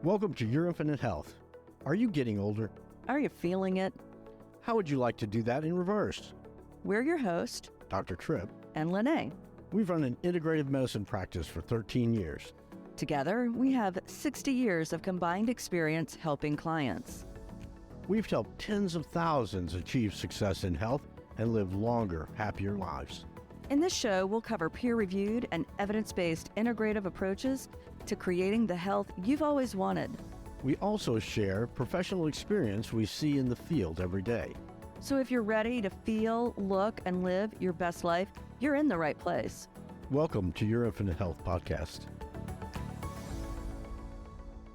Welcome to Your Infinite Health. Are you getting older? Are you feeling it? How would you like to do that in reverse? We're your host, Dr. Tripp and LeNae. We've run an integrative medicine practice for 13 years. Together, we have 60 years of combined experience helping clients. We've helped tens of thousands achieve success in health and live longer, happier lives. In this show, we'll cover peer-reviewed and evidence-based integrative approaches to creating the health you've always wanted. We also share professional experience we see in the field every day. So if you're ready to feel, look, and live your best life, you're in the right place. Welcome to Your Infinite Health podcast.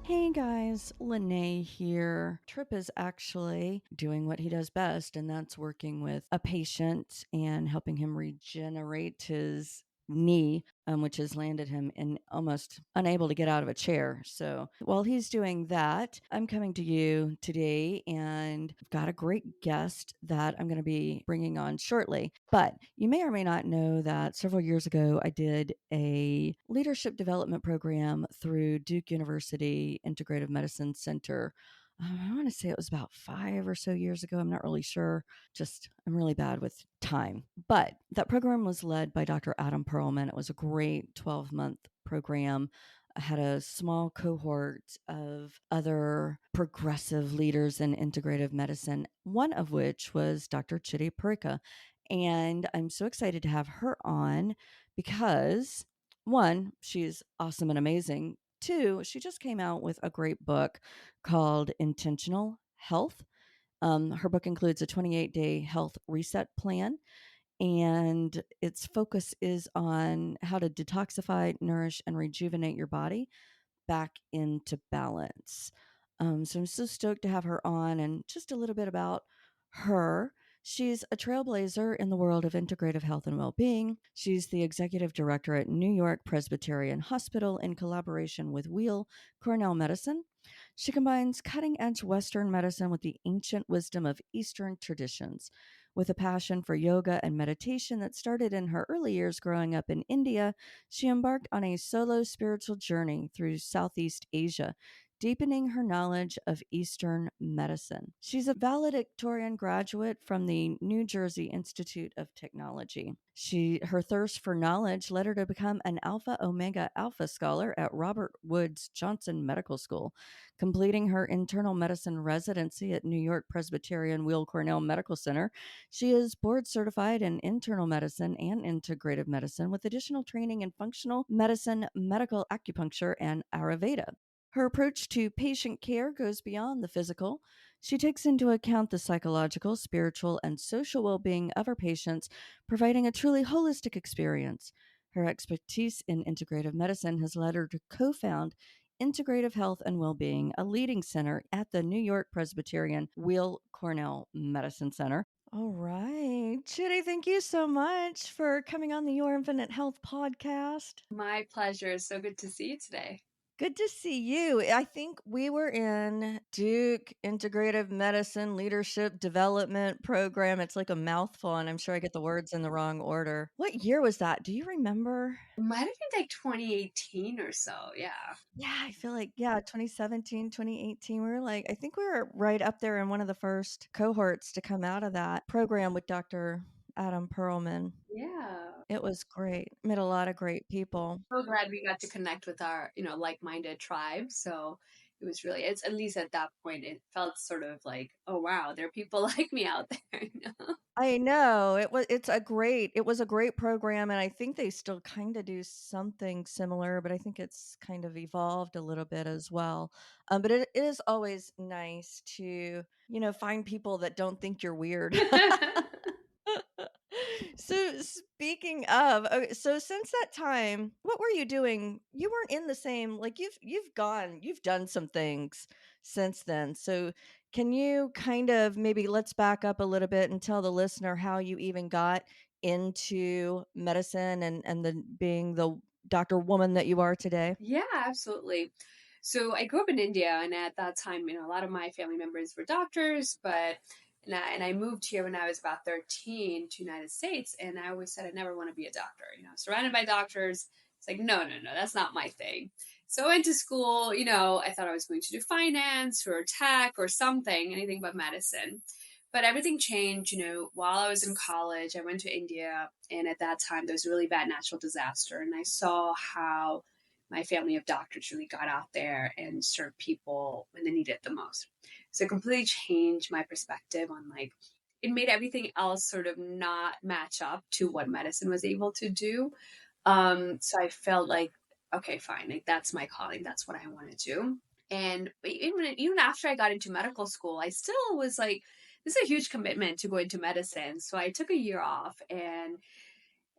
Hey guys, LeNae here. Tripp is actually doing what he does best, and that's working with a patient and helping him regenerate his knee, which has landed him in almost unable to get out of a chair. So while he's doing that, I'm coming to you today and I've got a great guest that I'm going to be bringing on shortly. But you may or may not know that several years ago, I did a leadership development program through Duke University Integrative Medicine Center. I want to say it was about 5 or so years ago. I'm not really sure. I'm really bad with time. But that program was led by Dr. Adam Perlman. It was a great 12-month program. I had a small cohort of other progressive leaders in integrative medicine, one of which was Dr. Chiti Parikh. And I'm so excited to have her on because, one, she's awesome and amazing. Two, she just came out with a great book called Intentional Health. Her book includes a 28-day health reset plan, and its focus is on how to detoxify, nourish, and rejuvenate your body back into balance. So I'm so stoked to have her on, and just a little bit about her. She's a trailblazer in the world of integrative health and well-being. She's the executive director at New York Presbyterian Hospital in collaboration with Weill Cornell Medicine. She combines cutting-edge Western medicine with the ancient wisdom of Eastern traditions. With a passion for yoga and meditation that started in her early years growing up in India, she embarked on a solo spiritual journey through Southeast Asia, deepening her knowledge of Eastern medicine. She's a valedictorian graduate from the New Jersey Institute of Technology. Her thirst for knowledge led her to become an Alpha Omega Alpha Scholar at Robert Woods Johnson Medical School, completing her internal medicine residency at New York Presbyterian Weill Cornell Medical Center. She is board certified in internal medicine and integrative medicine with additional training in functional medicine, medical acupuncture, and Ayurveda. Her approach to patient care goes beyond the physical. She takes into account the psychological, spiritual, and social well-being of her patients, providing a truly holistic experience. Her expertise in integrative medicine has led her to co-found Integrative Health and Wellbeing, a leading center at the New York Presbyterian Weill Cornell Medicine Center. All right. Chitty, thank you so much for coming on the Your Infinite Health podcast. My pleasure. It's so good to see you today. Good to see you. I think we were in Duke Integrative Medicine Leadership Development Program. It's like a mouthful, and I'm sure I get the words in the wrong order. What year was that? Do you remember? It might have been like 2018 or so. Yeah. Yeah, I feel like, 2017, 2018. I think we were right up there in one of the first cohorts to come out of that program with Dr. Adam Perlman. Yeah. It was great. Met a lot of great people. So glad we got to connect with our, like-minded tribe. So it was really, it's at least at that point, it felt sort of like, oh, wow, there are people like me out there. I know it was a great program. And I think they still kind of do something similar, but I think it's kind of evolved a little bit as well. But it is always nice to, find people that don't think you're weird. So speaking of, okay, so since that time, what were you doing? You weren't in the same, like you've done some things since then. So can you kind of maybe let's back up a little bit and tell the listener how you even got into medicine and then being the doctor woman that you are today? Yeah, absolutely. So I grew up in India, and at that time, a lot of my family members were doctors, and I moved here when I was about 13 to United States, and I always said I never want to be a doctor. Surrounded by doctors, it's like, no, that's not my thing. So I went to school, I thought I was going to do finance or tech or something, anything but medicine. But everything changed, while I was in college. I went to India, and at that time, there was a really bad natural disaster. And I saw how my family of doctors really got out there and served people when they needed it the most. So it completely changed my perspective on like, it made everything else sort of not match up to what medicine was able to do. So I felt like, okay, fine, like that's my calling, that's what I want to do. And even after I got into medical school, I still was like, this is a huge commitment to go into medicine. So I took a year off, and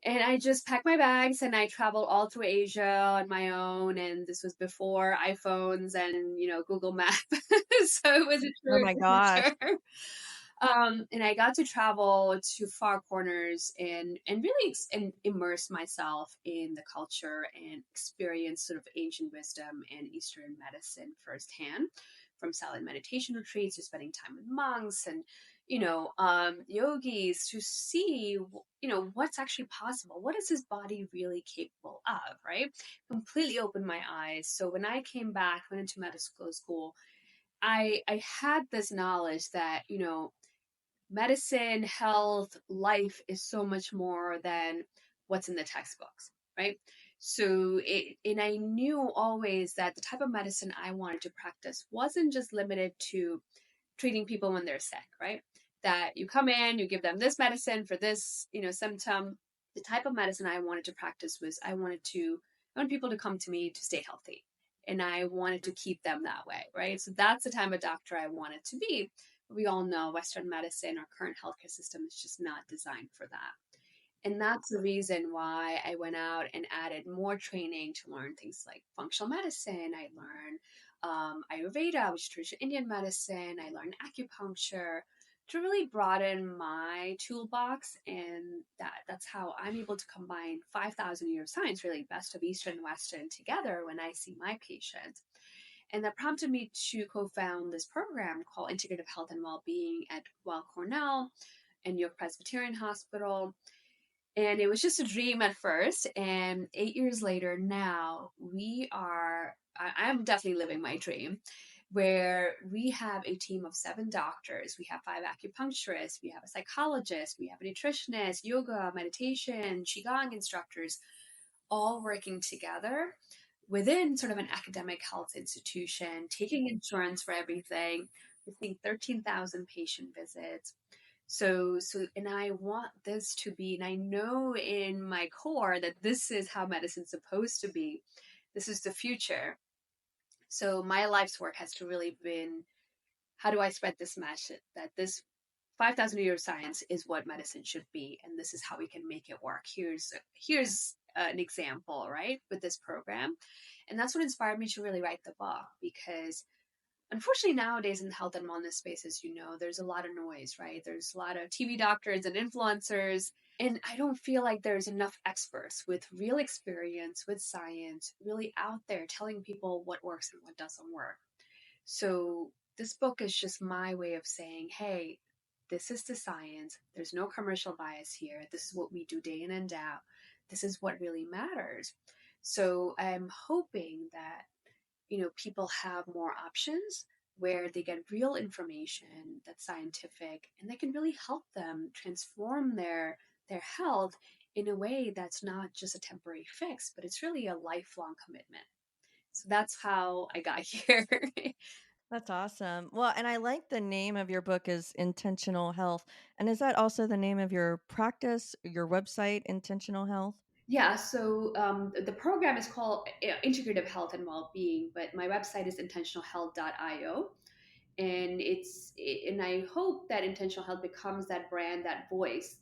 I just packed my bags and I traveled all through Asia on my own. And this was before iPhones and Google Map, so it was a Oh true my gosh. adventure. And I got to travel to far corners and really and immerse myself in the culture and experience sort of ancient wisdom and Eastern medicine firsthand, from silent meditation retreats to spending time with monks and yogis, to see what's actually possible. What is his body really capable of? Right, completely opened my eyes. So when I came back, went into medical school, I had this knowledge that medicine, health, life is so much more than what's in the textbooks, right? And I knew always that the type of medicine I wanted to practice wasn't just limited to treating people when they're sick, right? That you come in, you give them this medicine for this, symptom. The type of medicine I wanted to practice was I want people to come to me to stay healthy. And I wanted to keep them that way, right? So that's the type of doctor I wanted to be. We all know Western medicine, our current healthcare system is just not designed for that. And that's the reason why I went out and added more training to learn things like functional medicine. I learned Ayurveda, which is traditional Indian medicine. I learned acupuncture to really broaden my toolbox. And that's how I'm able to combine 5,000 years of science, really best of Eastern and Western, together when I see my patients. And that prompted me to co-found this program called Integrative Health and Wellbeing at Weill Cornell and New York Presbyterian Hospital. And it was just a dream at first. And 8 years later, now I'm definitely living my dream, where we have a team of 7 doctors. We have 5 acupuncturists, we have a psychologist, we have a nutritionist, yoga, meditation, Qigong instructors, all working together within sort of an academic health institution, taking insurance for everything. We're seeing 13,000 patient visits. And I want this to be, and I know in my core that this is how medicine's supposed to be. This is the future. So my life's work has to really been, how do I spread this message that this 5,000 years of science is what medicine should be, and this is how we can make it work. Here's an example, right, with this program. And that's what inspired me to really write the book, because unfortunately nowadays in the health and wellness space, as you know, there's a lot of noise, right? There's a lot of TV doctors and influencers, and I don't feel like there's enough experts with real experience with science really out there telling people what works and what doesn't work. So this book is just my way of saying, hey, this is the science. There's no commercial bias here. This is what we do day in and day out. This is what really matters. So I'm hoping that people have more options where they get real information that's scientific, and that can really help them transform their health in a way that's not just a temporary fix, but it's really a lifelong commitment. So that's how I got here. That's awesome. Well, and I like the name of your book is Intentional Health. And is that also the name of your practice, your website, Intentional Health? Yeah, so the program is called Integrative Health and Wellbeing, but my website is intentionalhealth.io. And I hope that Intentional Health becomes that brand, that voice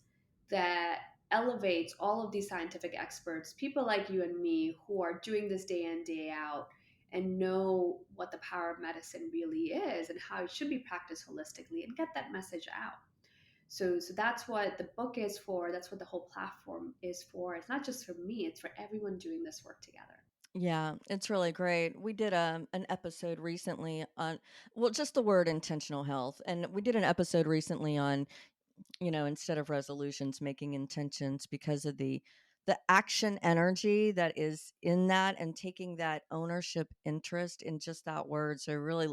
that elevates all of these scientific experts, people like you and me who are doing this day in, day out, and know what the power of medicine really is and how it should be practiced holistically, and get that message out. So that's what the book is for. That's what the whole platform is for. It's not just for me, it's for everyone doing this work together. Yeah, it's really great. We did an episode recently on, well, just the word intentional health. And we did an episode recently on, instead of resolutions, making intentions, because of the the action energy that is in that, and taking that ownership interest in just that word. So really,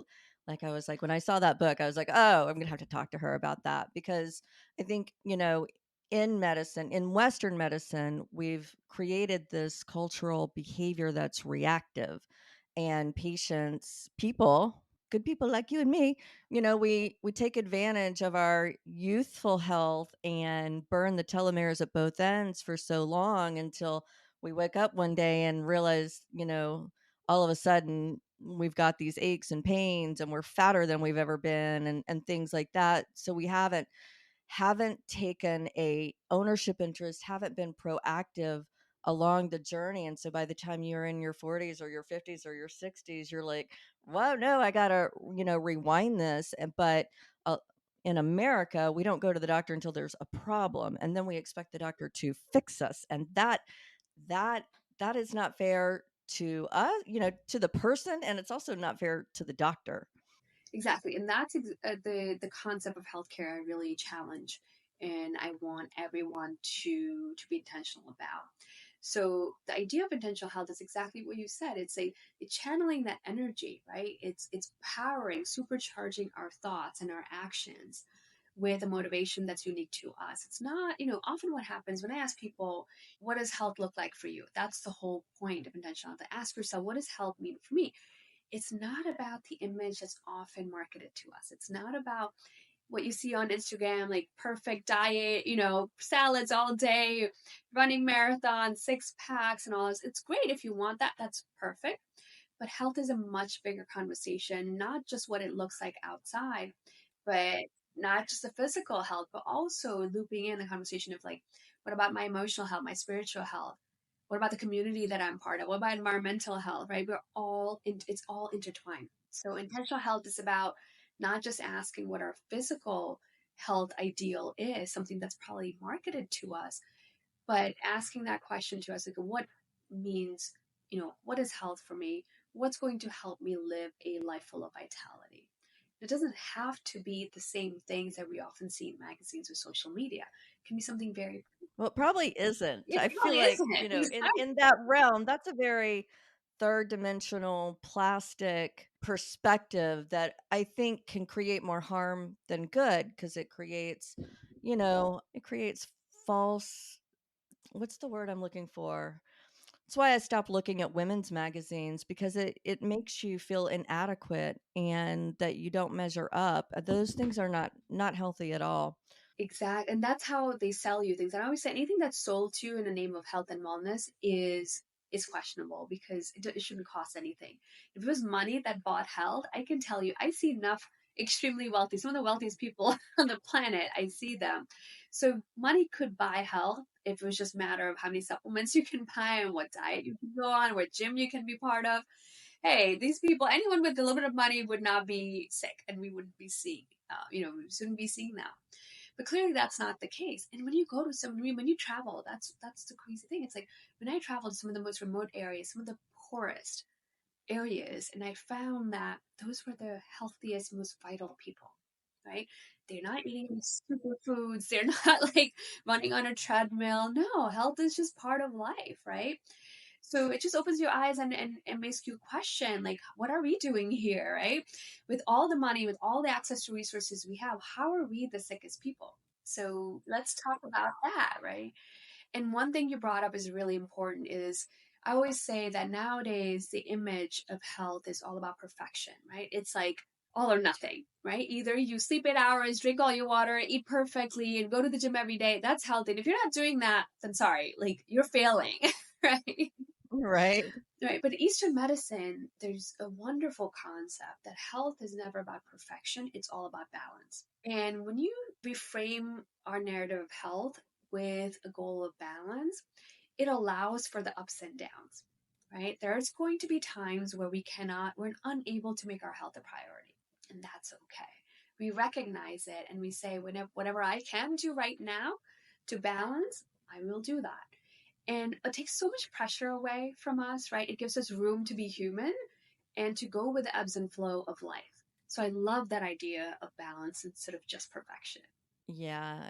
like, I was like, when I saw that book, I was like, oh, I'm going to have to talk to her about that, because I think, in medicine, in Western medicine, we've created this cultural behavior that's reactive, and patients, people, good people like you and me, we take advantage of our youthful health and burn the telomeres at both ends for so long until we wake up one day and realize, all of a sudden we've got these aches and pains, and we're fatter than we've ever been, and things like that. So we haven't taken a ownership interest, haven't been proactive along the journey. And so by the time you're in your 40s or your 50s or your 60s, you're like, "Whoa, no, I gotta, rewind this." But uh, in America, we don't go to the doctor until there's a problem, and then we expect the doctor to fix us, and that that is not fair to us, to the person, and it's also not fair to the doctor. Exactly, and that's the concept of healthcare I really challenge, and I want everyone to be intentional about. So the idea of intentional health is exactly what you said. It's channeling that energy, right? It's powering, supercharging our thoughts and our actions with a motivation that's unique to us. It's not, often what happens when I ask people, what does health look like for you? That's the whole point of intentional health. Ask yourself, what does health mean for me? It's not about the image that's often marketed to us. It's not about what you see on Instagram, like perfect diet, salads all day, running marathons, six packs, and all this. It's great if you want that. That's perfect. But health is a much bigger conversation, not just what it looks like outside, but not just the physical health, but also looping in the conversation of like, what about my emotional health, my spiritual health? What about the community that I'm part of? What about environmental health, right? It's all intertwined. So intentional health is about not just asking what our physical health ideal is, something that's probably marketed to us, but asking that question to us, like, what means, what is health for me? What's going to help me live a life full of vitality? It doesn't have to be the same things that we often see in magazines or social media. It can be something very, Well, it probably isn't. it I feel probably like, isn't it. in that realm, that's a very third dimensional plastic perspective that I think can create more harm than good, because it creates false, what's the word I'm looking for? That's why I stopped looking at women's magazines, because it makes you feel inadequate and that you don't measure up. Those things are not healthy at all. Exact, and that's how they sell you things. And I always say anything that's sold to you in the name of health and wellness is questionable, because it shouldn't cost anything. If it was money that bought health, I can tell you, I see enough extremely wealthy, some of the wealthiest people on the planet. I see them. So money could buy health if it was just a matter of how many supplements you can buy and what diet you can go on, what gym you can be part of. Hey, these people, anyone with a little bit of money would not be sick, and we wouldn't be seeing, we shouldn't be seeing that. But clearly that's not the case. And when you go to when you travel, that's the crazy thing. It's like when I traveled to some of the most remote areas, some of the poorest areas, and I found that those were the healthiest, most vital people. Right? They're not eating superfoods. They're not like running on a treadmill. No, health is just part of life, right? So it just opens your eyes and makes you question, like, what are we doing here, right? With all the money, with all the access to resources we have, how are we the sickest people? So let's talk about that, right? And one thing you brought up is really important is I always say that nowadays the image of health is all about perfection, right? It's like all or nothing, right? Either you sleep 8 hours, drink all your water, eat perfectly, and go to the gym every day. That's healthy. And if you're not doing that, then sorry, like you're failing, right? Right. Right. But Eastern medicine, there's a wonderful concept that health is never about perfection, it's all about balance. And when you reframe our narrative of health with a goal of balance, it allows for the ups and downs, right? There's going to be times where we're unable to make our health a priority, and that's okay. We recognize it and we say, whatever I can do right now to balance, I will do that. And it takes so much pressure away from us, right? It gives us room to be human and to go with the ebbs and flow of life. So I love that idea of balance instead of just perfection. Yeah,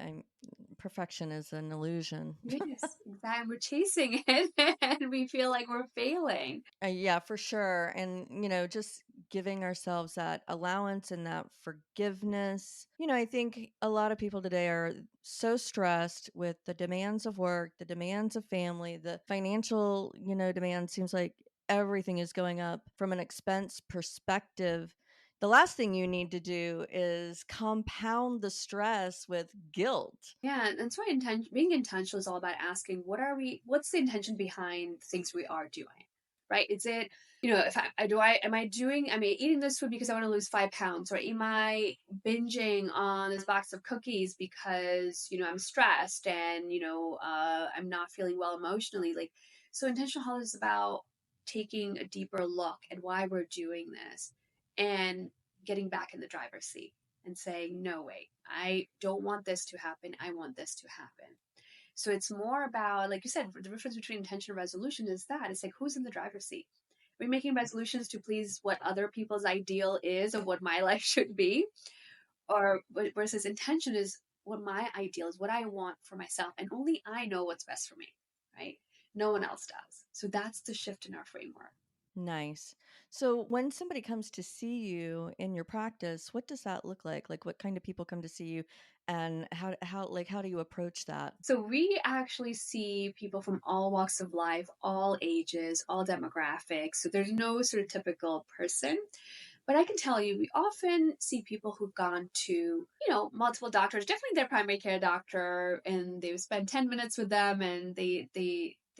perfection is an illusion. Yes, exactly. We're chasing it and we feel like we're failing. Yeah, for sure. And, just giving ourselves that allowance and that forgiveness. I think a lot of people today are so stressed with the demands of work, the demands of family, the financial, demand. Seems like everything is going up from an expense perspective. The last thing you need to do is compound the stress with guilt. Yeah, and that's why being intentional is all about asking, what's the intention behind things we are doing, right? Is it, if am I eating this food because I want to lose 5 pounds, or am I binging on this box of cookies because, I'm stressed and, I'm not feeling well emotionally? Like, so intentional health is about taking a deeper look at why we're doing this and getting back in the driver's seat and saying, no, wait, I don't want this to happen. I want this to happen. So it's more about, like you said, the difference between intention and resolution is that it's like, who's in the driver's seat? Are we making resolutions to please what other people's ideal is of what my life should be? Or versus intention is what my ideal is, what I want for myself. And only I know what's best for me, right? No one else does. So that's the shift in our framework. Nice. So when somebody comes to see you in your practice, what does that look like? Like what kind of people come to see you and how do you approach that? So we actually see people from all walks of life, all ages, all demographics. So there's no sort of typical person. But I can tell you, we often see people who've gone to, multiple doctors, definitely their primary care doctor, and they've spent 10 minutes with them and they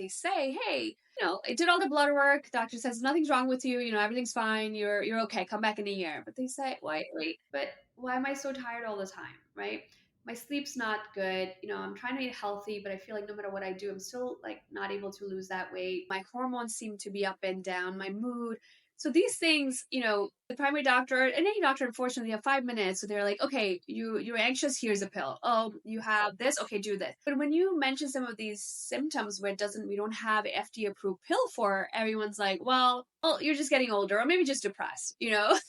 say, hey, I did all the blood work. Doctor says nothing's wrong with you. Everything's fine. You're okay. Come back in a year. But they say, wait, but why am I so tired all the time? Right? My sleep's not good. I'm trying to eat healthy, but I feel like no matter what I do, I'm still like not able to lose that weight. My hormones seem to be up and down, my mood. So these things, the primary doctor and any doctor, unfortunately, have 5 minutes. So they're like, okay, you're anxious, here's a pill. Oh, you have this, okay, do this. But when you mention some of these symptoms where we don't have an FDA approved pill for, everyone's like, well, you're just getting older, or maybe just depressed. If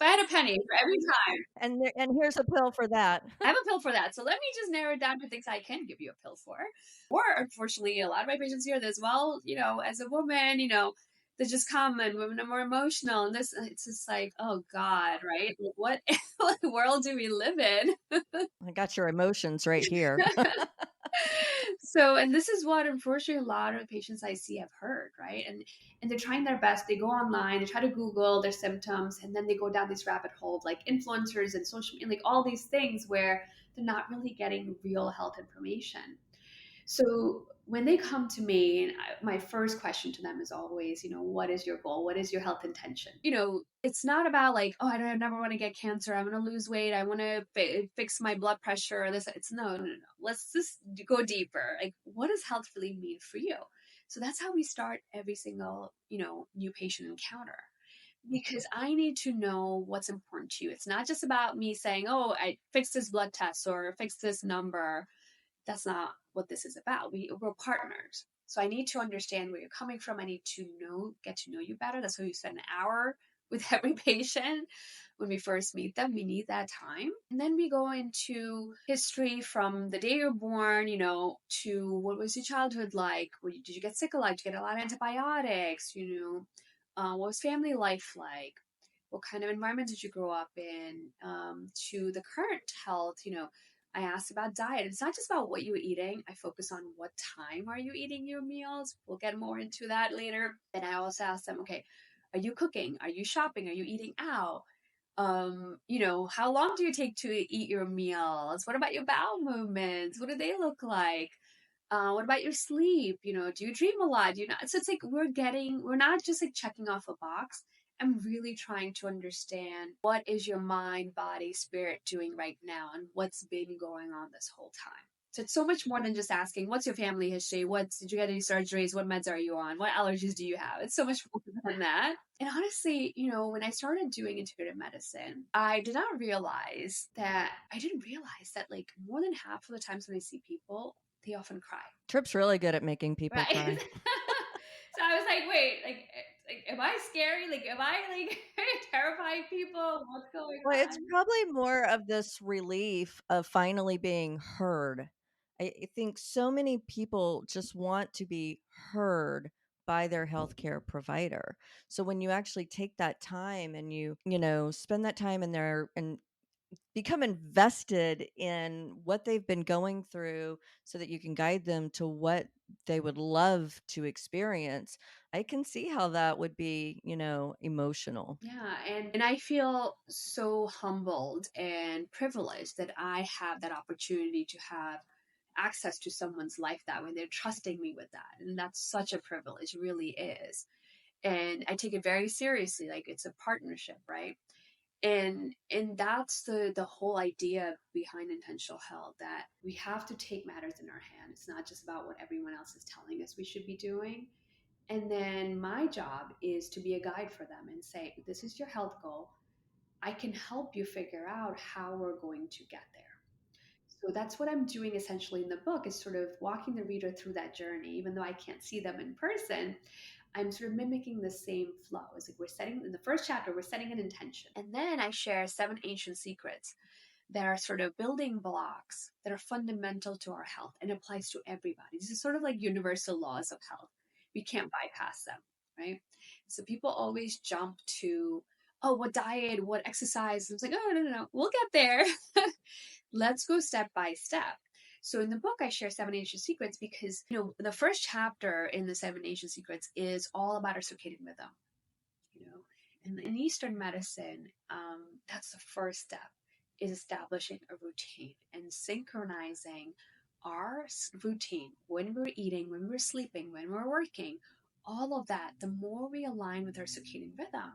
I had a penny for every time. And here's a pill for that. I have a pill for that. So let me just narrow it down to things I can give you a pill for. Or unfortunately, a lot of my patients hear this, well, as a woman, they just come and women are more emotional. And it's just like, oh God, right? What, what world do we live in? I got your emotions right here. So, and this is what unfortunately a lot of patients I see have heard, right? And they're trying their best. They go online, they try to Google their symptoms, and then they go down this rabbit hole, like influencers and social media, like all these things where they're not really getting real health information. So when they come to me, my first question to them is always, what is your goal? What is your health intention? It's not about like, oh, I never want to get cancer. I want to lose weight. I want to fix my blood pressure. Or this, it's no. Let's just go deeper. Like, what does health really mean for you? So that's how we start every single, new patient encounter. Because I need to know what's important to you. It's not just about me saying, oh, I fixed this blood test or fixed this number. That's not what this is about. We're partners. So I need to understand where you're coming from. I need to get to know you better. That's why we spend an hour with every patient when we first meet them. We need that time. And then we go into history from the day you're born, to what was your childhood like? Did you get sick a lot? Did you get a lot of antibiotics? What was family life like? What kind of environment did you grow up in? To the current health, I ask about diet. It's not just about what you're eating. I focus on what time are you eating your meals. We'll get more into that later. Then I also ask them, okay, are you cooking? Are you shopping? Are you eating out? How long do you take to eat your meals? What about your bowel movements? What do they look like? What about your sleep? Do you dream a lot? Do you not? So it's like we're not just like checking off a box. I'm really trying to understand what is your mind, body, spirit doing right now and what's been going on this whole time. So it's so much more than just asking, what's your family history? Did you get any surgeries? What meds are you on? What allergies do you have? It's so much more than that. And honestly, when I started doing integrative medicine, I didn't realize that like more than half of the times when I see people, they often cry. Trip's really good at making people Right. cry. So I was like, wait, like Like, am I scary? Like, am I like terrifying people? What's going Well, it's on? probably more of this relief of finally being heard. I think so many people just want to be heard by their healthcare provider. So when you actually take that time and you spend that time in there and become invested in what they've been going through so that you can guide them to what they would love to experience, I can see how that would be, emotional. Yeah, and I feel so humbled and privileged that I have that opportunity to have access to someone's life that way. They're trusting me with that. And that's such a privilege, it really is. And I take it very seriously. Like, it's a partnership, right? And that's the whole idea behind intentional health, that we have to take matters in our hand. It's not just about what everyone else is telling us we should be doing. And then my job is to be a guide for them and say, this is your health goal. I can help you figure out how we're going to get there. So that's what I'm doing essentially in the book, is sort of walking the reader through that journey. Even though I can't see them in person, I'm sort of mimicking the same flow. It's like, we're setting in the first chapter, we're setting an intention. And then I share 7 ancient secrets that are sort of building blocks that are fundamental to our health and applies to everybody. These are sort of like universal laws of health. We can't bypass them, right? So people always jump to, oh, what diet, what exercise? And it's like, oh, no, we'll get there. Let's go step by step. So in the book, I share 7 ancient secrets because, the first chapter in the 7 ancient secrets is all about our circadian rhythm. In Eastern medicine, that's the first step, is establishing a routine and synchronizing our routine when we're eating, when we're sleeping, when we're working, all of that. The more we align with our circadian rhythm,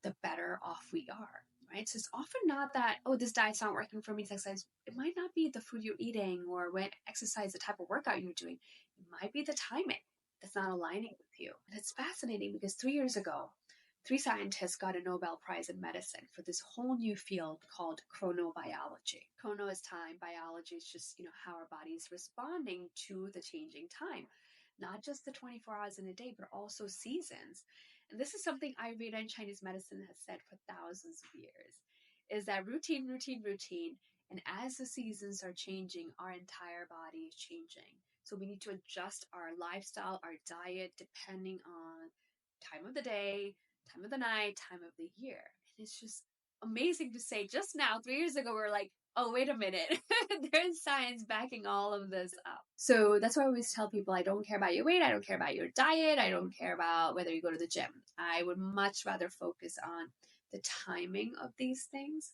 the better off we are, right? So it's often not that, oh, this diet's not working for me, exercise. It might not be the food you're eating or when exercise, the type of workout you're doing. It might be the timing that's not aligning with you. And it's fascinating because 3 years ago, 3 scientists got a Nobel Prize in medicine for this whole new field called chronobiology. Chrono is time, biology is just, how our body is responding to the changing time. Not just the 24 hours in a day, but also seasons. And this is something Ayurveda and Chinese medicine has said for thousands of years, is that routine, routine, routine. And as the seasons are changing, our entire body is changing. So we need to adjust our lifestyle, our diet, depending on time of the day, time of the night, time of the year. And it's just amazing to say, just now, 3 years ago, we were like, oh, wait a minute. There's science backing all of this up. So that's why I always tell people, I don't care about your weight. I don't care about your diet. I don't care about whether you go to the gym. I would much rather focus on the timing of these things.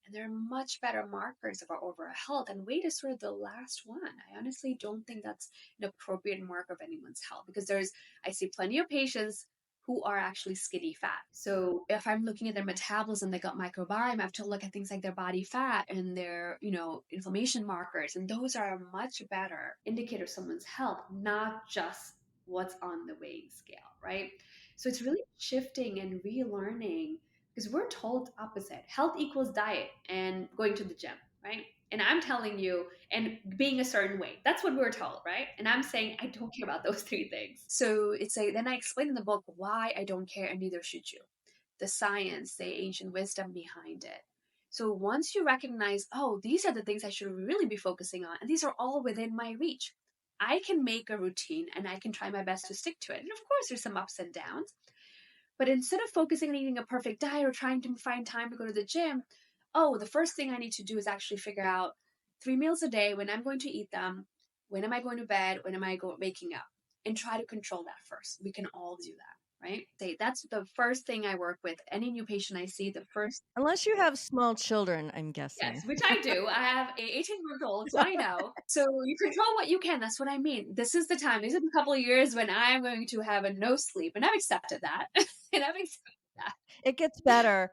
And they're much better markers of our overall health. And weight is sort of the last one. I honestly don't think that's an appropriate marker of anyone's health, because I see plenty of patients who are actually skinny fat. So if I'm looking at their metabolism, they got microbiome, I have to look at things like their body fat and their, inflammation markers. And those are a much better indicator of someone's health, not just what's on the weighing scale, right? So it's really shifting and relearning, because we're told opposite. Health equals diet and going to the gym, right? And I'm telling you, and being a certain way. That's what we're told, right? And I'm saying I don't care about those 3 things. So it's like, then I explain in the book why I don't care, and neither should you. The science, the ancient wisdom behind it. So once you recognize, oh, these are the things I should really be focusing on, and these are all within my reach, I can make a routine and I can try my best to stick to it. And of course, there's some ups and downs. But instead of focusing on eating a perfect diet or trying to find time to go to the gym, oh, the first thing I need to do is actually figure out 3 meals a day, when I'm going to eat them, when am I going to bed, when am I waking up, and try to control that first. We can all do that, right? That's the first thing I work with. Any new patient I see, the first. Unless you have small children, I'm Yes, guessing. which I do. I have a 18-month-old, so I know. So you control what you can. That's what I mean. This is the time. These are the couple of years when I'm going to have a no sleep, and I've accepted that. And I've accepted that. It gets better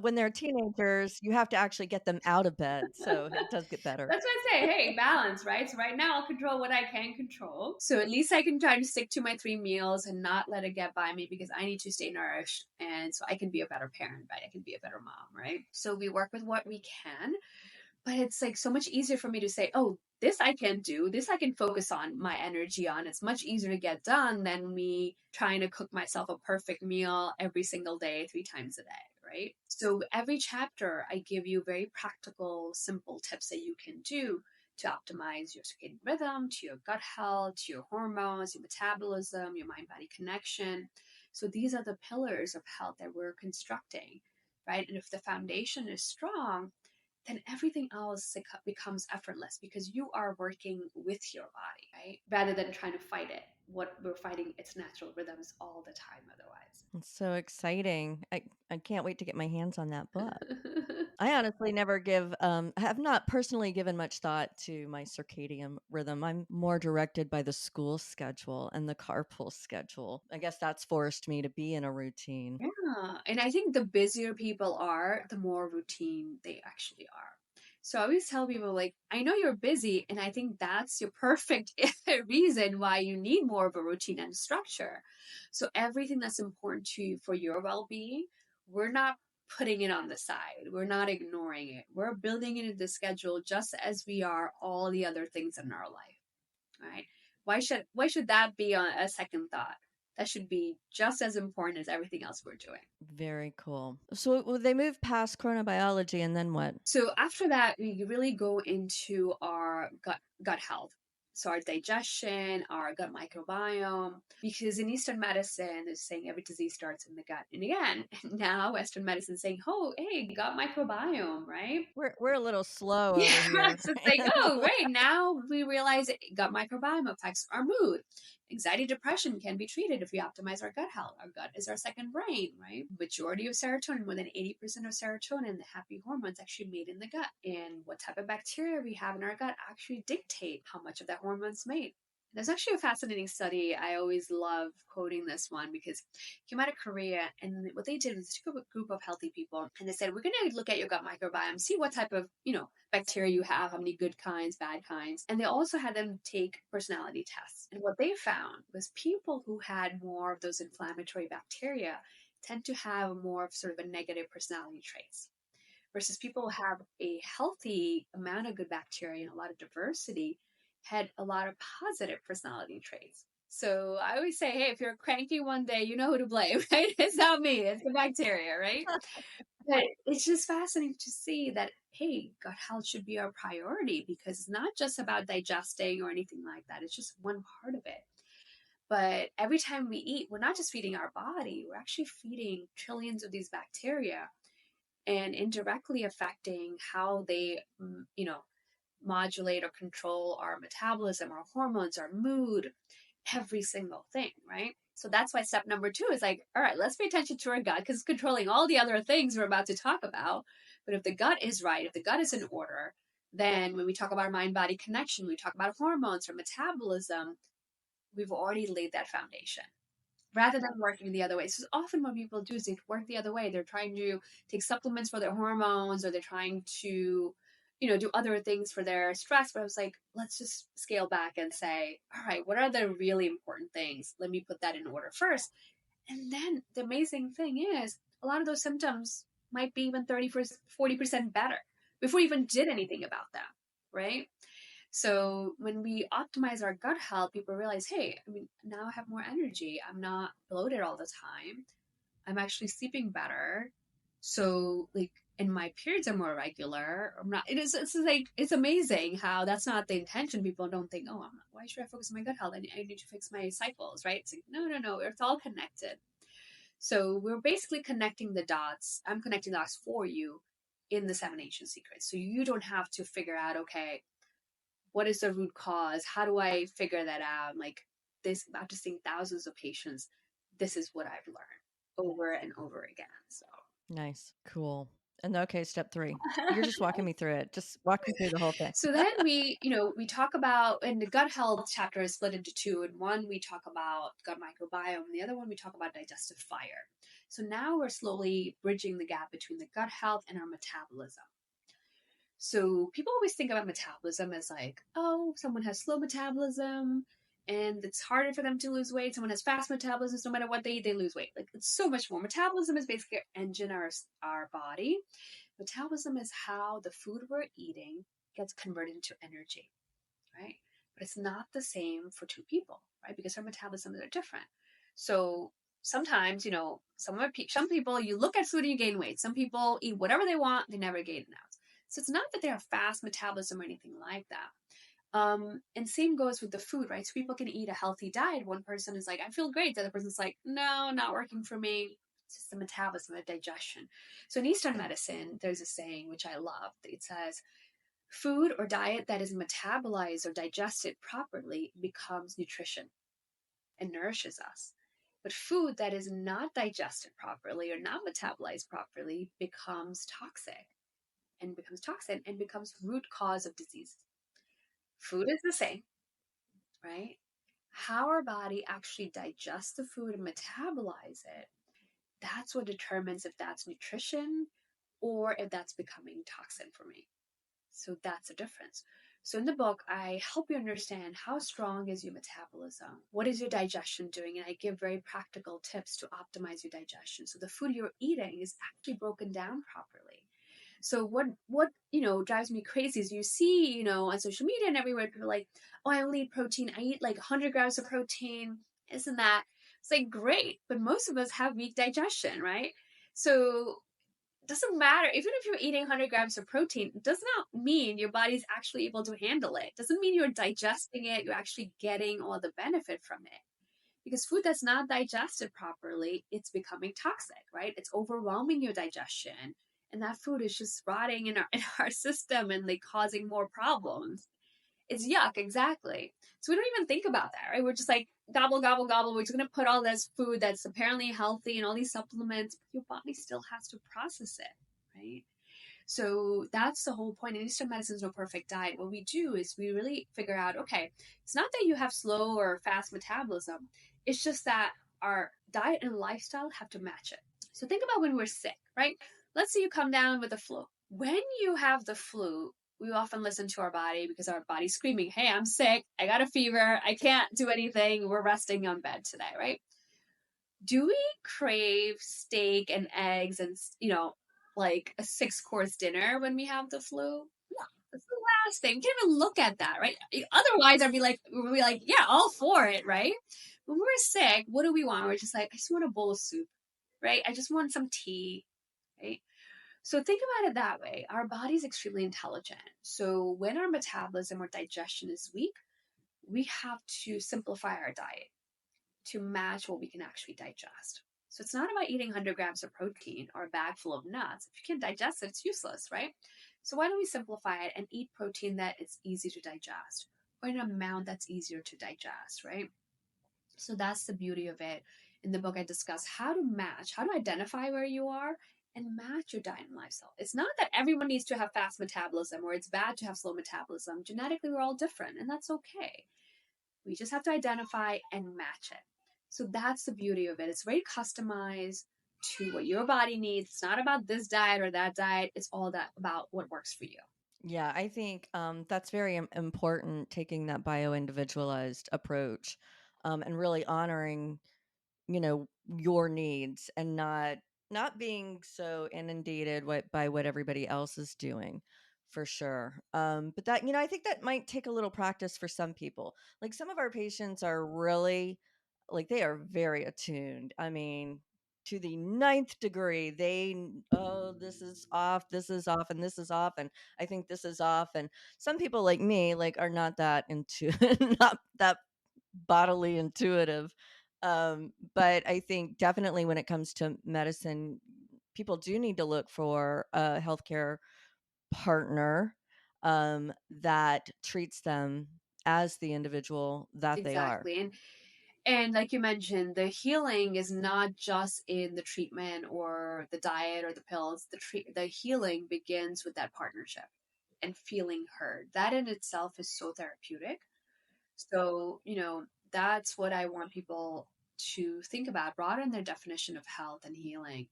when they're teenagers. You have to actually get them out of bed, so it does get better. That's what I say. Hey, balance, right? So right now I'll control what I can control. So at least I can try to stick to my 3 meals and not let it get by me, because I need to stay nourished. And so I can be a better parent, right? I can be a better mom, right? So we work with what we can. But it's like so much easier for me to say, oh, this I can do, this I can focus on my energy on. It's much easier to get done than me trying to cook myself a perfect meal every single day, 3 times a day, right? So every chapter, I give you very practical, simple tips that you can do to optimize your circadian rhythm, to your gut health, to your hormones, your metabolism, your mind body connection. So these are the pillars of health that we're constructing, right? And if the foundation is strong, then everything else becomes effortless because you are working with your body, right? Rather than trying to fight it. What we're fighting its natural rhythms all the time otherwise. It's so exciting. I can't wait to get my hands on that book. I honestly never have not personally given much thought to my circadian rhythm. I'm more directed by the school schedule and the carpool schedule. I guess that's forced me to be in a routine. Yeah. And I think the busier people are, the more routine they actually are. So I always tell people, like, I know you're busy, and I think that's your perfect reason why you need more of a routine and structure. So everything that's important to you for your well being, we're not putting it on the side. We're not ignoring it. We're building it into the schedule just as we are all the other things in our life. Right? Why should that be a second thought? That should be just as important as everything else we're doing. Very cool. So will they move past chronobiology and then what? So after that, we really go into our gut health. So our digestion, our gut microbiome, because in Eastern medicine, they're saying every disease starts in the gut. And again, now Western medicine is saying, oh, hey, gut microbiome, right? We're a little slow Yeah, over here. so it's like, oh, right. Now we realize gut microbiome affects our mood. Anxiety, depression can be treated if we optimize our gut health. Our gut is our second brain, right? Majority of serotonin, more than 80% of serotonin, the happy hormones, actually made in the gut. And what type of bacteria we have in our gut actually dictate how much of that hormone's made. There's actually a fascinating study. I always love quoting this one because it came out of Korea. And what they did was took a group of healthy people and they said, we're going to look at your gut microbiome, see what type of, bacteria you have, how many good kinds, bad kinds. And they also had them take personality tests. And what they found was people who had more of those inflammatory bacteria tend to have more of sort of a negative personality traits versus people who have a healthy amount of good bacteria and a lot of diversity had a lot of positive personality traits. So I always say, hey, if you're cranky one day, you know who to blame, right? It's not me, it's the bacteria, right? But it's just fascinating to see that, hey, gut health should be our priority because it's not just about digesting or anything like that. It's just one part of it. But every time we eat, we're not just feeding our body, we're actually feeding trillions of these bacteria and indirectly affecting how they, modulate or control our metabolism, our hormones, our mood, every single thing, right? So that's why step number 2 is like, all right, let's pay attention to our gut because it's controlling all the other things we're about to talk about. But if the gut is right, if the gut is in order, then when we talk about mind body connection, we talk about hormones or metabolism, we've already laid that foundation rather than working the other way. So often what people do is they work the other way. They're trying to take supplements for their hormones or they're trying to, do other things for their stress. But I was like, let's just scale back and say, all right, what are the really important things? Let me put that in order first. And then the amazing thing is a lot of those symptoms might be even 30, 40% better before you even did anything about them, right? So when we optimize our gut health, people realize, hey, now I have more energy. I'm not bloated all the time. I'm actually sleeping better. So and my periods are more regular. I'm not, it's like, it's amazing how that's not the intention. People don't think, oh, why should I focus on my gut health? I need to fix my cycles, right? It's like, no, it's all connected. So we're basically connecting the dots. I'm connecting the dots for you in the 7 ancient secrets. So you don't have to figure out, okay, what is the root cause? How do I figure that out? Like this, after seeing thousands of patients, this is what I've learned over and over again. So Nice. Cool. And okay, step 3. You're just walking me through it. Just walk me through the whole thing. so then we talk about, and the gut health chapter is split into 2. And one, we talk about gut microbiome, and the other one, we talk about digestive fire. So now we're slowly bridging the gap between the gut health and our metabolism. So people always think about metabolism as like, oh, someone has slow metabolism and it's harder for them to lose weight. Someone has fast metabolism, no matter what they eat, they lose weight. Like, it's so much more. Metabolism is basically our engine, our body. Metabolism is how the food we're eating gets converted into energy, right? But it's not the same for two people, right? Because our metabolisms are different. So sometimes, some people, you look at food and you gain weight. Some people eat whatever they want, they never gain an ounce. So it's not that they have fast metabolism or anything like that. And same goes with the food, right? So people can eat a healthy diet. One person is like, I feel great. The other person's like, no, not working for me. It's just the metabolism, the digestion. So in Eastern medicine, there's a saying, which I love. It says, food or diet that is metabolized or digested properly becomes nutrition and nourishes us. But food that is not digested properly or not metabolized properly becomes toxic and becomes root cause of disease. Food is the same, right? How our body actually digests the food and metabolize it, that's what determines if that's nutrition or if that's becoming toxin for me. So that's a difference. So in the book, I help you understand how strong is your metabolism, what is your digestion doing, and I give very practical tips to optimize your digestion. So the food you're eating is actually broken down properly. So what drives me crazy is you see, on social media and everywhere, people are like, oh, I only eat protein. I eat like 100 grams of protein, isn't that? It's like, great, but most of us have weak digestion, right? So it doesn't matter. Even if you're eating 100 grams of protein, it does not mean your body's actually able to handle it. It doesn't mean you're digesting it. You're actually getting all the benefit from it. Because food that's not digested properly, it's becoming toxic, right? It's overwhelming your digestion. And that food is just rotting in our system and like causing more problems. It's yuck, exactly. So we don't even think about that, right? We're just like gobble, gobble, gobble. We're just gonna put all this food that's apparently healthy and all these supplements, but your body still has to process it, right? So that's the whole point. And Eastern medicine is no perfect diet. What we do is we really figure out, okay, it's not that you have slow or fast metabolism. It's just that our diet and lifestyle have to match it. So think about when we're sick, right? Let's say you come down with the flu. When you have the flu, we often listen to our body because our body's screaming, hey, I'm sick. I got a fever. I can't do anything. We're resting on bed today, right? Do we crave steak and eggs and, like a 6-course dinner when we have the flu? No, that's the last thing. We can't even look at that, right? Otherwise, we'd be like, yeah, all for it, right? When we're sick, what do we want? We're just like, I just want a bowl of soup, right? I just want some tea, right? So think about it that way. Our body's extremely intelligent. So when our metabolism or digestion is weak, we have to simplify our diet to match what we can actually digest. So it's not about eating 100 grams of protein or a bag full of nuts. If you can't digest it, it's useless, right? So why don't we simplify it and eat protein that is easy to digest or an amount that's easier to digest, right? So that's the beauty of it. In the book, I discuss how to identify where you are and match your diet and lifestyle. It's not that everyone needs to have fast metabolism or it's bad to have slow metabolism. Genetically, we're all different, and that's okay. We just have to identify and match it. So that's the beauty of it. It's very customized to what your body needs. It's not about this diet or that diet. It's all that about what works for you. Yeah, I think that's very important, taking that bio individualized approach, and really honoring, your needs, and not being so inundated by what everybody else is doing, for sure. But that, I think that might take a little practice for some people. Like, some of our patients are really, like, they are very attuned. I mean, to the ninth degree, oh, this is off, and this is off, and I think this is off. And some people like me, like, are not that into, not that bodily intuitive. But I think definitely when it comes to medicine, people do need to look for a healthcare partner, that treats them as the individual that they are. Exactly. And like you mentioned, the healing is not just in the treatment or the diet or the pills. The healing begins with that partnership and feeling heard. That in itself is so therapeutic. So, that's what I want people to think about, broaden their definition of health and healing,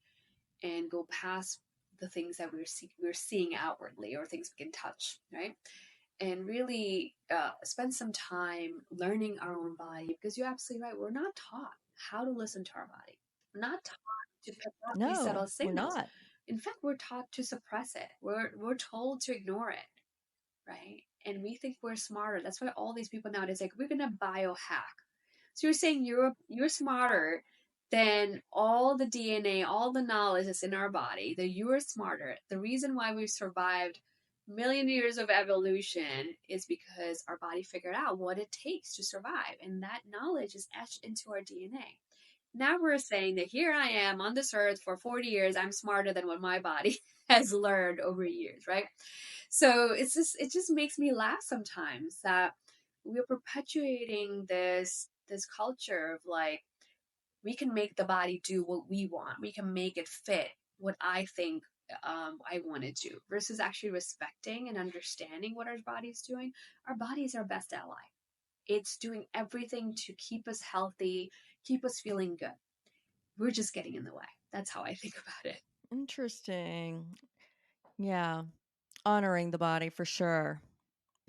and go past the things that we're seeing outwardly or things we can touch, right? and really spend some time learning our own body, because you're absolutely right. We're not taught how to listen to our body. We're not taught to pick up these subtle No, we're signals. not. In fact, we're taught to suppress it. We're told to ignore it, right? And we think we're smarter. That's why all these people nowadays like, we're gonna biohack. So you're saying you're smarter than all the DNA, all the knowledge that's in our body, that you are smarter. The reason why we've survived million years of evolution is because our body figured out what it takes to survive. And that knowledge is etched into our DNA. Now we're saying that here I am on this earth for 40 years, I'm smarter than what my body has learned over years, right? So it just makes me laugh sometimes that we're perpetuating this culture of like, we can make the body do what we want. We can make it fit what I think I want to do, versus actually respecting and understanding what our body's doing. Our body is our best ally. It's doing everything to keep us healthy, keep us feeling good. We're just getting in the way. That's how I think about it. Interesting. Yeah. Honoring the body for sure.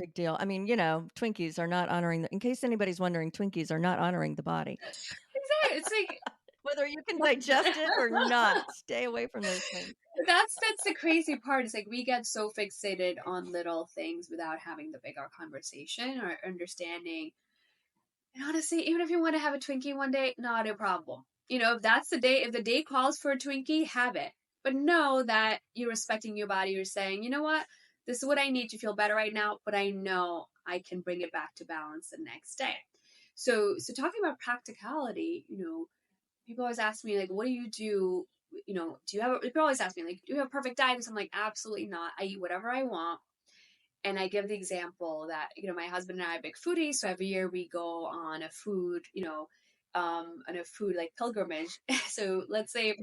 Big deal. I mean, Twinkies are not honoring in case anybody's wondering, Twinkies are not honoring the body. Exactly. It's like Whether you can digest it or not, stay away from those things. that's the crazy part. It's like we get so fixated on little things without having the bigger conversation or understanding. And honestly, even if you want to have a Twinkie one day, not a problem. If that's the day, if the day calls for a Twinkie, have it. But know that you're respecting your body. You're saying, you know what? This is what I need to feel better right now, but I know I can bring it back to balance the next day. So talking about practicality, people always ask me, like, what do you do? Do you have, people always ask me, like, do you have a perfect diet? And so I'm like, absolutely not. I eat whatever I want. And I give the example that, my husband and I are big foodies. So every year we go on a food, on a food like pilgrimage. So let's say if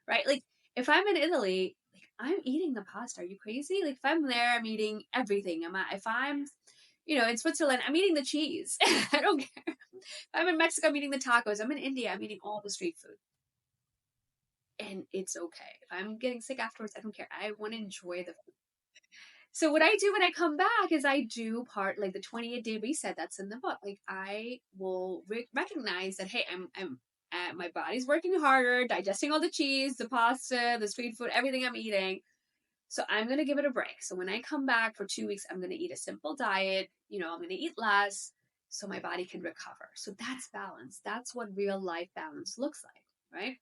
right, like if I'm in Italy, like I'm eating the pasta. Are you crazy? Like if I'm there, I'm eating everything. If I'm, in Switzerland, I'm eating the cheese. I don't care. If I'm in Mexico, I'm eating the tacos. I'm in India, I'm eating all the street food. And it's okay. If I'm getting sick afterwards, I don't care. I want to enjoy the food. So what I do when I come back is I do part like the 28-day reset that's in the book. Like I will recognize that, hey, I'm my body's working harder, digesting all the cheese, the pasta, the street food, everything I'm eating. So I'm going to give it a break. So when I come back for 2 weeks, I'm going to eat a simple diet. I'm going to eat less so my body can recover. So that's balance. That's what real life balance looks like, right?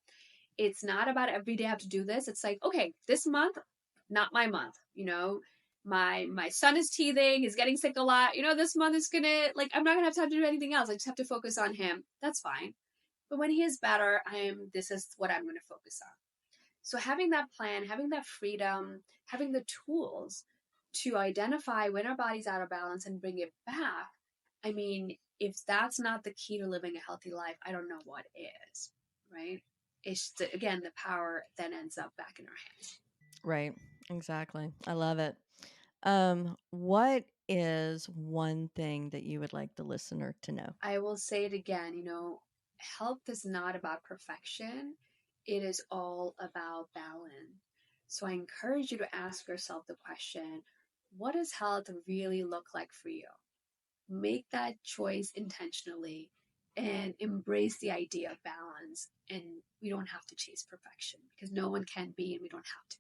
It's not about every day I have to do this. It's like, okay, this month, not my month. My son is teething, he's getting sick a lot. This month is gonna, like, I'm not gonna have time to do anything else. I just have to focus on him. That's fine. But when he is better, this is what I'm gonna focus on. So having that plan, having that freedom, having the tools to identify when our body's out of balance and bring it back. I mean, if that's not the key to living a healthy life, I don't know what is, right? It's again, the power then ends up back in our hands. Right. Exactly. I love it. What is one thing that you would like the listener to know? I will say it again, health is not about perfection. It is all about balance. So I encourage you to ask yourself the question, what does health really look like for you? Make that choice intentionally and embrace the idea of balance. And we don't have to chase perfection because no one can be, and we don't have to.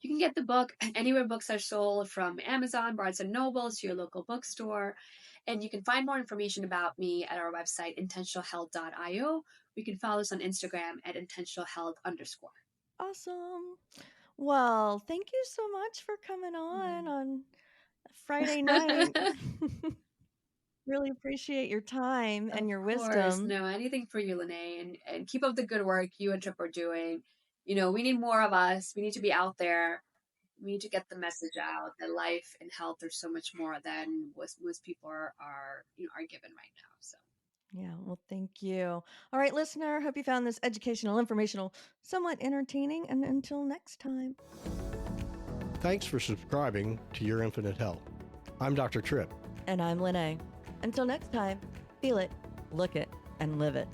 You can get the book anywhere books are sold, from Amazon, Barnes & Noble, to your local bookstore. And you can find more information about me at our website, intentionalhealth.io. You can follow us on Instagram at intentionalhealth_. Awesome. Well, thank you so much for coming on Friday night. Really appreciate your time and your wisdom. No, anything for you, LeNae, and keep up the good work you and Trip are doing. We need more of us. We need to be out there. We need to get the message out that life and health are so much more than most people are given right now. So yeah, well, thank you. All right, listener, hope you found this educational, informational, somewhat entertaining, and until next time. Thanks for subscribing to Your Infinite Health. I'm Dr. Tripp. And I'm LeNae. Until next time, feel it, look it, and live it.